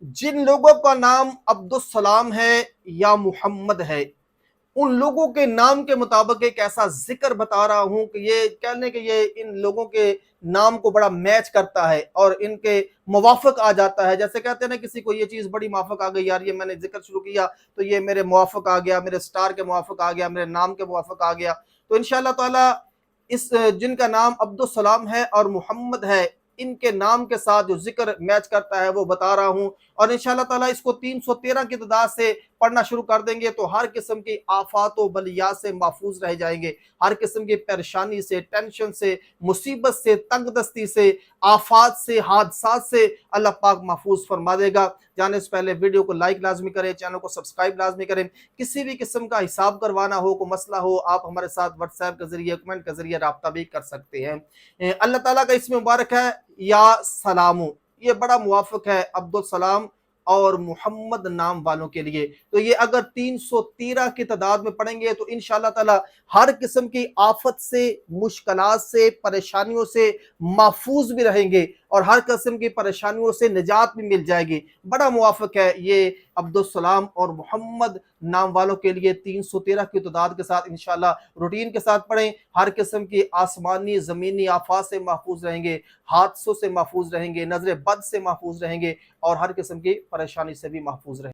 जिन लोगों का नाम अब्दुस्सलाम है या मोहम्मद है, उन लोगों के नाम के मुताबिक एक ऐसा जिक्र बता रहा हूं कि ये कहने के ये इन लोगों के नाम को बड़ा मैच करता है और इनके मुवाफिक आ जाता है। जैसे कहते हैं ना, किसी को ये चीज बड़ी मुवाफिक आ गई, यार ये मैंने जिक्र शुरू किया तो ये मेरे मुवाफिक आ गया, मेरे स्टार के मुवाफिक आ गया, मेरे नाम के मुवाफिक आ गया। तो इंशाअल्लाह ताला इस जिनका नाम अब्दुल सलाम है और मोहम्मद है, इनके नाम के साथ जो जिक्र मैच करता है वो बता रहा हूं। और इंशाअल्लाह ताला इसको 313 की तादाद से पढ़ना शुरू कर देंगे तो हर किस्म की आफात व बलिया से महफूज रह जाएंगे। हर किस्म की परेशानी से, टेंशन से, मुसीबत से, तंगदस्ती से, आफात से, हादसात से अल्लाह पाक महफूज फरमा देगा। जाने से पहले वीडियो को लाइक लाजमी करें, चैनल को सब्सक्राइब लाजमी करें। किसी भी किस्म का हिसाब करवाना हो, कोई मसला हो, आप हमारे साथ व्हाट्सएप के जरिए, कमेंट के जरिए रब्ता भी कर सकते हैं। अल्लाह ताला का इसमें मुबारक है या सलामू, ये बड़ा मुवाफिक है अब्दुल सलाम और मोहम्मद नाम वालों के लिए। तो ये अगर 313 की तादाद में पढ़ेंगे तो इंशाअल्लाह ताला हर किस्म की आफत से, मुश्किलात से, परेशानियों से महफूज भी रहेंगे और हर किस्म की परेशानियों से निजात भी मिल जाएगी। बड़ा मुवाफिक है ये अब्दुल सलाम और मोहम्मद नाम वालों के लिए। 313 की तादाद के साथ इंशाअल्लाह रूटीन के साथ पढ़ें, हर किस्म की आसमानी ज़मीनी आफात से महफूज रहेंगे, हादसों से महफूज रहेंगे, नजर बद से महफूज रहेंगे और हर किस्म की परेशानी से भी महफूज रहेंगे।